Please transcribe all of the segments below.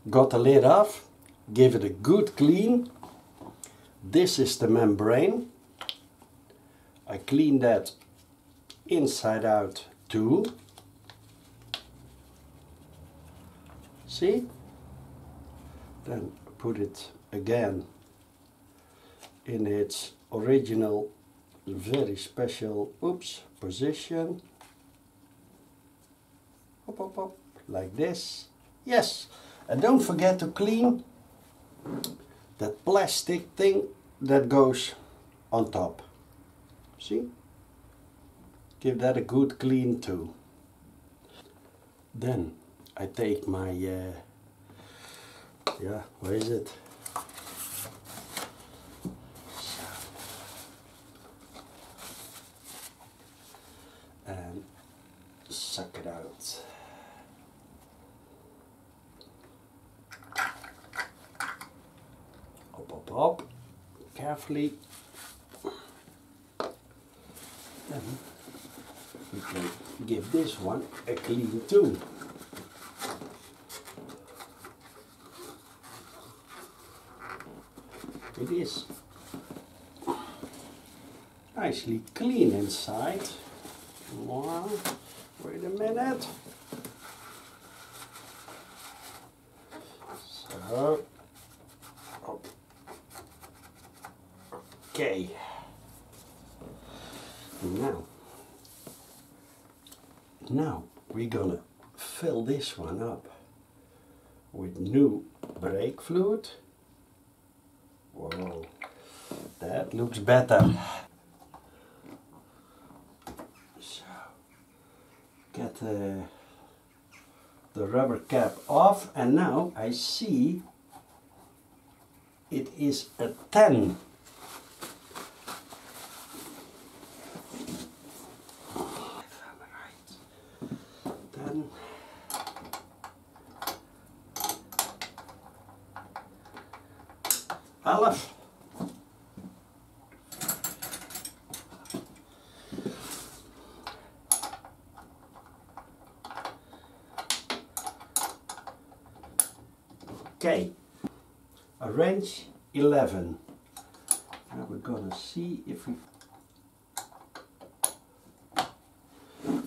Got the lid off, give it a good clean. This is the membrane. I clean that inside out too. See? Then put it again in its original, very special, position. Hop, hop, hop, like this. Yes, and don't forget to clean that plastic thing that goes on top. See? Give that a good clean too. Then I take my, where is it? And suck it out. Hop, hop, hop. Carefully. Then we can give this one a clean too. It is nicely clean inside. Wow. Wait a minute. So, okay. Now we're gonna fill this one up with new brake fluid. Whoa, that looks better. So, get the rubber cap off, and now I see it is a 10. Elf. Okay, a wrench 11. Now we're gonna see if we.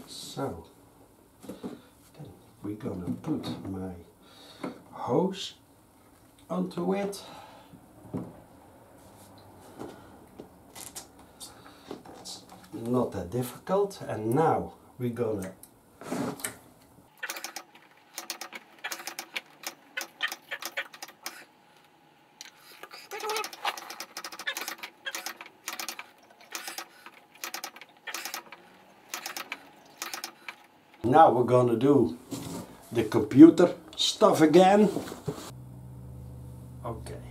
So then we're gonna put my hose onto it. Not that difficult, and now we're gonna do the computer stuff again. Okay,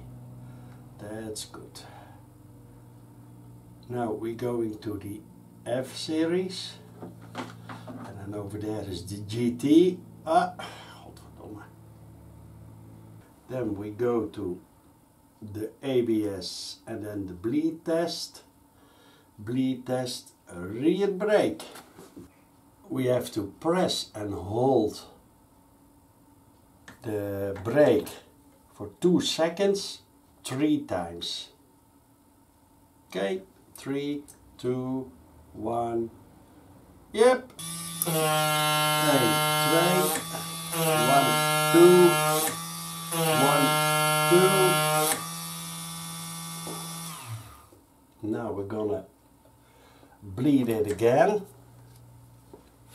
that's good. Now we're going to the F series, and then over there is the GT. Godverdomme. Then we go to the ABS and then the bleed test. Bleed test, rear brake. We have to press and hold the brake for 2 seconds 3 times. Okay, 3, 2, 1. Yep. 1, 2. 1, 2. Now we're gonna bleed it again.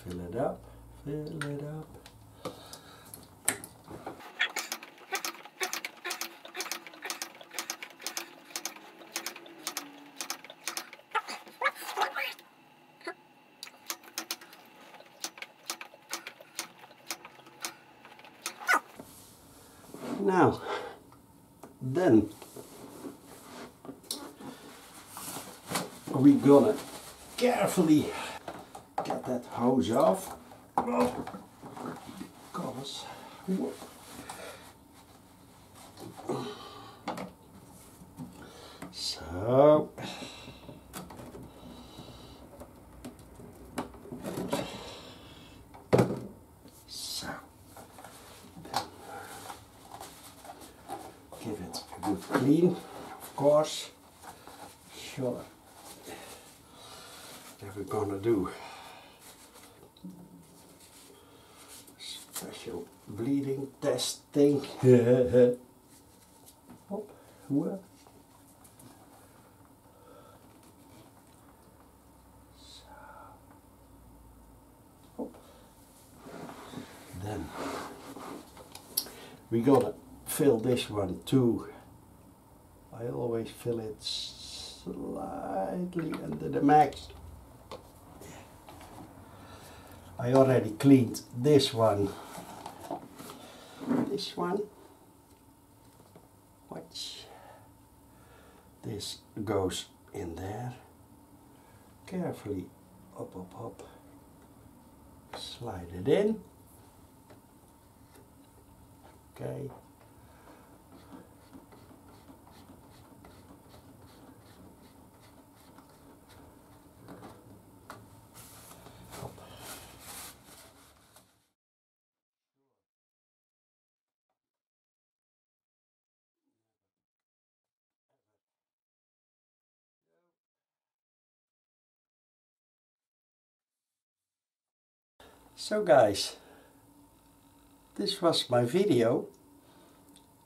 Fill it up, fill it up. Now, then we're gonna carefully get that hose off, because so clean, of course. Sure. That we're gonna do. Special bleeding test thing. Hop, hoor. Then we gotta fill this one too. I always fill it slightly under the max. I already cleaned this one. This one. Watch. This goes in there. Carefully up, up, up. Slide it in. Okay. So guys, this was my video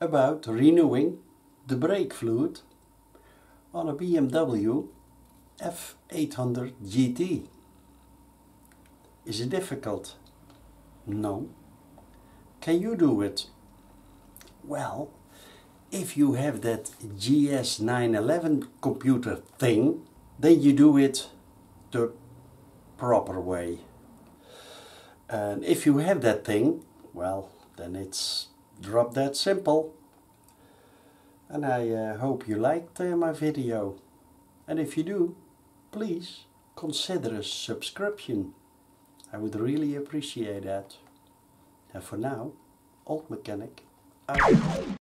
about renewing the brake fluid on a BMW F800GT. Is it difficult? No. Can you do it? Well, if you have that GS911 computer thing, then you do it the proper way. And if you have that thing, well, then it's drop dead simple. And I hope you liked my video. And if you do, please consider a subscription. I would really appreciate that. And for now, Old Mechanic out.